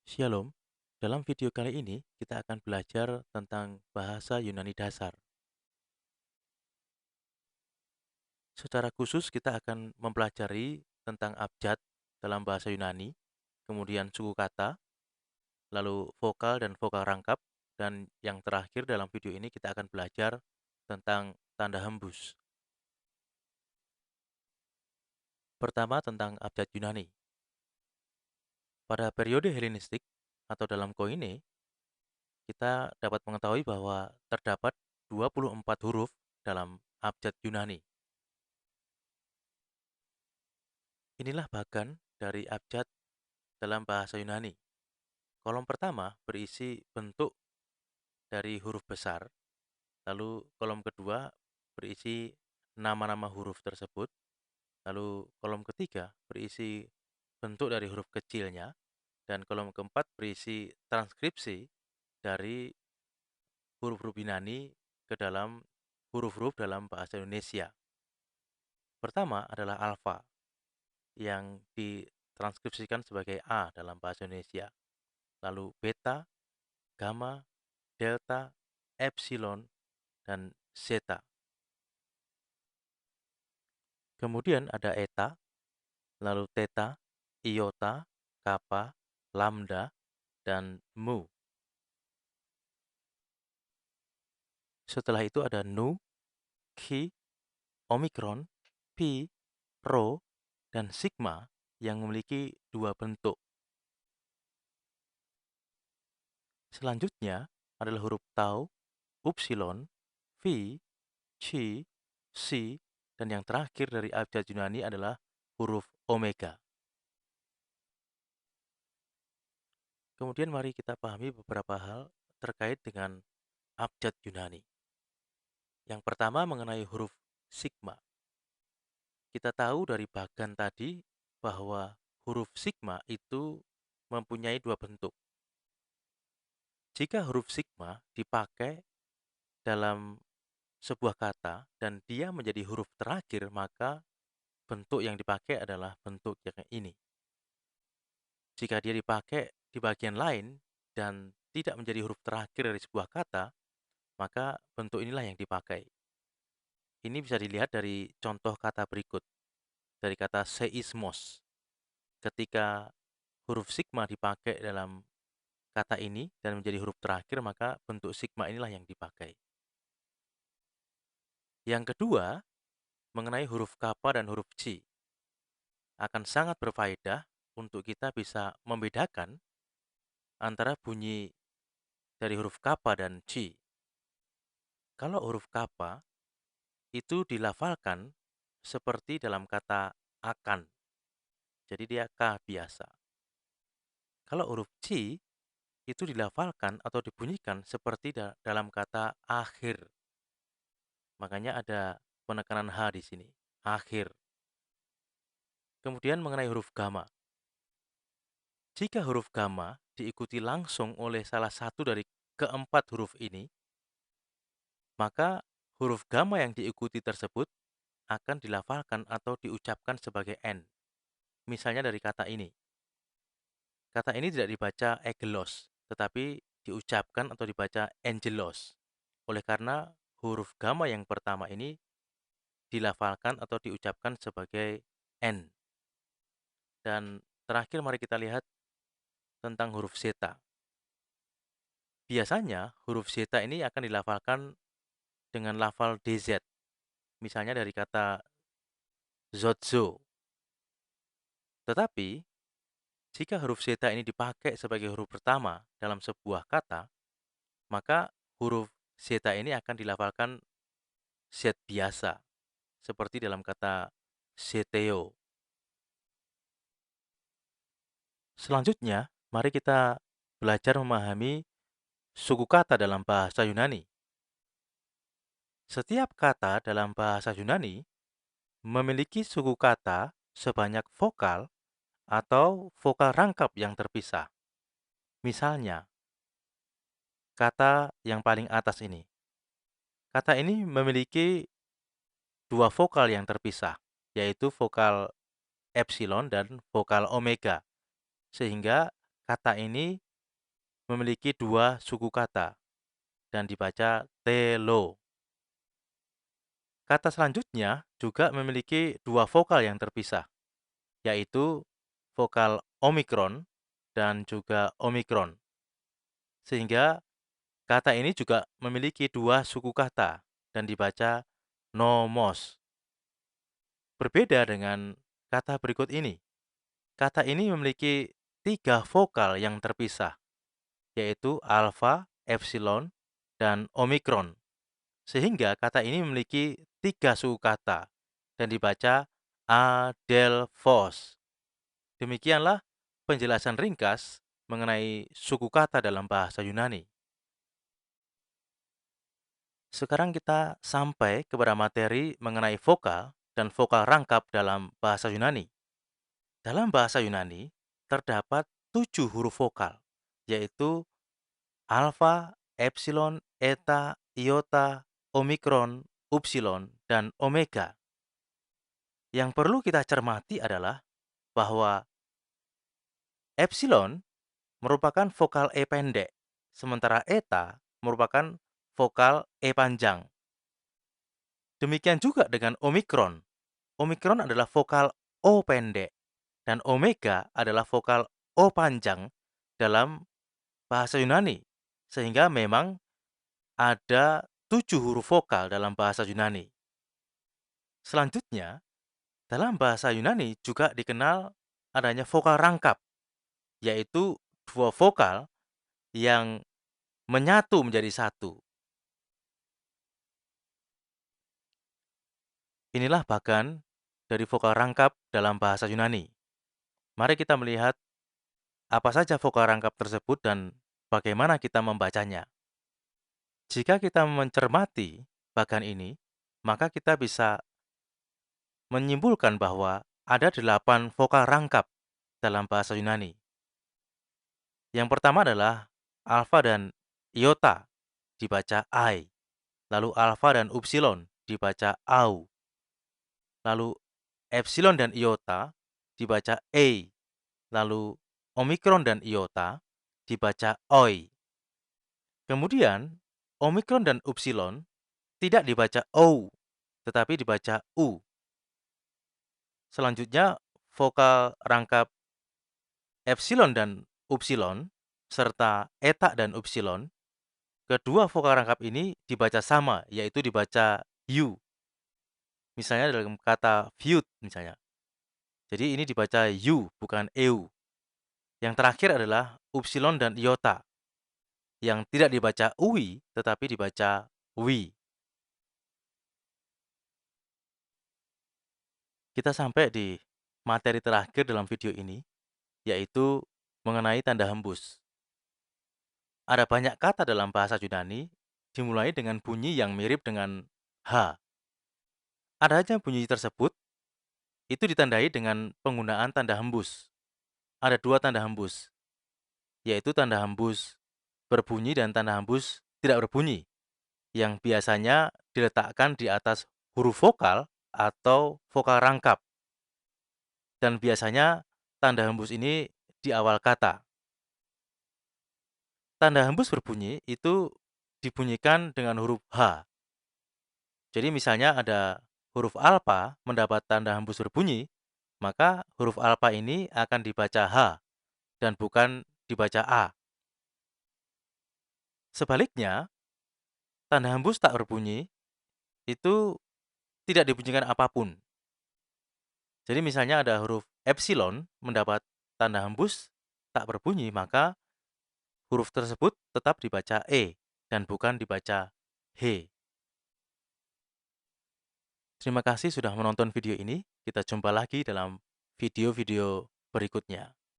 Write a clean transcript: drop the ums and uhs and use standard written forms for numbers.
Shalom, dalam video kali ini kita akan belajar tentang bahasa Yunani dasar. Secara khusus kita akan mempelajari tentang abjad dalam bahasa Yunani, kemudian suku kata, lalu vokal dan vokal rangkap, dan yang terakhir dalam video ini kita akan belajar tentang tanda hembus. Pertama tentang abjad Yunani. Pada periode Helenistik atau dalam Koine, kita dapat mengetahui bahwa terdapat 24 huruf dalam abjad Yunani. Inilah bagan dari abjad dalam bahasa Yunani. Kolom pertama berisi bentuk dari huruf besar, lalu kolom kedua berisi nama-nama huruf tersebut, lalu kolom ketiga berisi bentuk dari huruf kecilnya, dan kolom keempat berisi transkripsi dari huruf-huruf Yunani ke dalam huruf-huruf dalam bahasa Indonesia. Pertama adalah alfa, yang ditranskripsikan sebagai A dalam bahasa Indonesia. Lalu beta, gamma, delta, epsilon, dan zeta. Kemudian ada eta, lalu theta, iota, kappa, lambda, dan mu. Setelah itu ada nu, chi, omikron, pi, rho, dan sigma yang memiliki dua bentuk. Selanjutnya adalah huruf tau, upsilon, phi, chi, si, dan yang terakhir dari abjad Yunani adalah huruf omega. Kemudian mari kita pahami beberapa hal terkait dengan abjad Yunani. Yang pertama mengenai huruf sigma. Kita tahu dari bagan tadi bahwa huruf sigma itu mempunyai dua bentuk. Jika huruf sigma dipakai dalam sebuah kata dan dia menjadi huruf terakhir, maka bentuk yang dipakai adalah bentuk yang ini. Jika dia dipakai di bagian lain dan tidak menjadi huruf terakhir dari sebuah kata, maka bentuk inilah yang dipakai. Ini bisa dilihat dari contoh kata berikut, dari kata seismos. Ketika huruf sigma dipakai dalam kata ini dan menjadi huruf terakhir, maka bentuk sigma inilah yang dipakai. Yang kedua, mengenai huruf kappa dan huruf C. Akan sangat berfaedah untuk kita bisa membedakan antara bunyi dari huruf kappa dan C. Kalau huruf kappa itu dilafalkan seperti dalam kata akan. Jadi dia K biasa. Kalau huruf C itu dilafalkan atau dibunyikan seperti dalam kata akhir. Makanya ada penekanan H di sini, akhir. Kemudian mengenai huruf gamma. Jika huruf gamma diikuti langsung oleh salah satu dari keempat huruf ini, maka huruf gamma yang diikuti tersebut akan dilafalkan atau diucapkan sebagai N. Misalnya dari kata ini. Kata ini tidak dibaca egelos, tetapi diucapkan atau dibaca angelos. Oleh karena huruf gamma yang pertama ini dilafalkan atau diucapkan sebagai N. Dan terakhir mari kita lihat tentang huruf zeta. Biasanya huruf zeta ini akan dilafalkan dengan lafal DZ. Misalnya dari kata zozo. Tetapi jika huruf zeta ini dipakai sebagai huruf pertama dalam sebuah kata, maka huruf zeta ini akan dilafalkan Z biasa, seperti dalam kata zeteo. Selanjutnya, mari kita belajar memahami suku kata dalam bahasa Yunani. Setiap kata dalam bahasa Yunani memiliki suku kata sebanyak vokal atau vokal rangkap yang terpisah. Misalnya, kata yang paling atas ini. Kata ini memiliki dua vokal yang terpisah, yaitu vokal epsilon dan vokal omega. Sehingga kata ini memiliki dua suku kata dan dibaca telo. Kata selanjutnya juga memiliki dua vokal yang terpisah, yaitu vokal omikron dan juga omikron. Sehingga kata ini juga memiliki dua suku kata dan dibaca nomos. Berbeda dengan kata berikut ini. Kata ini memiliki tiga vokal yang terpisah, yaitu alfa, epsilon, dan omikron. Sehingga kata ini memiliki tiga suku kata dan dibaca adelphos. Demikianlah penjelasan ringkas mengenai suku kata dalam bahasa Yunani. Sekarang kita sampai kepada materi mengenai vokal dan vokal rangkap dalam bahasa Yunani. Dalam bahasa Yunani, terdapat 7 huruf vokal, yaitu alfa, epsilon, eta, iota, omikron, upsilon, dan omega. Yang perlu kita cermati adalah bahwa epsilon merupakan vokal E pendek, sementara eta merupakan vokal E panjang. Demikian juga dengan omikron. Omikron adalah vokal O pendek, dan omega adalah vokal O panjang dalam bahasa Yunani. Sehingga memang ada 7 huruf vokal dalam bahasa Yunani. Selanjutnya, dalam bahasa Yunani juga dikenal adanya vokal rangkap, yaitu dua vokal yang menyatu menjadi satu. Inilah bagan dari vokal rangkap dalam bahasa Yunani. Mari kita melihat apa saja vokal rangkap tersebut dan bagaimana kita membacanya. Jika kita mencermati bagan ini, maka kita bisa menyimpulkan bahwa ada 8 vokal rangkap dalam bahasa Yunani. Yang pertama adalah alfa dan iota dibaca ai, lalu alfa dan upsilon dibaca au, lalu epsilon dan iota dibaca e, lalu omikron dan iota dibaca oi. Kemudian omikron dan upsilon tidak dibaca ou, tetapi dibaca u. Selanjutnya vokal rangkap epsilon dan upsilon serta eta dan upsilon, kedua vokal rangkap ini dibaca sama, yaitu dibaca u. Misalnya dalam kata viewed misalnya. Jadi ini dibaca u, bukan eu. Yang terakhir adalah upsilon dan iota, yang tidak dibaca ui, tetapi dibaca wi. Kita sampai di materi terakhir dalam video ini, yaitu mengenai tanda hembus. Ada banyak kata dalam bahasa Yunani dimulai dengan bunyi yang mirip dengan H. Adanya bunyi tersebut itu ditandai dengan penggunaan tanda hembus. Ada dua tanda hembus, yaitu tanda hembus berbunyi dan tanda hembus tidak berbunyi, yang biasanya diletakkan di atas huruf vokal atau vokal rangkap. Dan biasanya tanda hembus ini di awal kata. Tanda hembus berbunyi itu dibunyikan dengan huruf H. Jadi misalnya ada huruf alfa mendapat tanda hembus berbunyi, maka huruf alfa ini akan dibaca H dan bukan dibaca A. Sebaliknya, tanda hembus tak berbunyi itu tidak dibunyikan apapun. Jadi misalnya ada huruf epsilon mendapat tanda hembus tak berbunyi, maka huruf tersebut tetap dibaca E dan bukan dibaca H. Terima kasih sudah menonton video ini. Kita jumpa lagi dalam video-video berikutnya.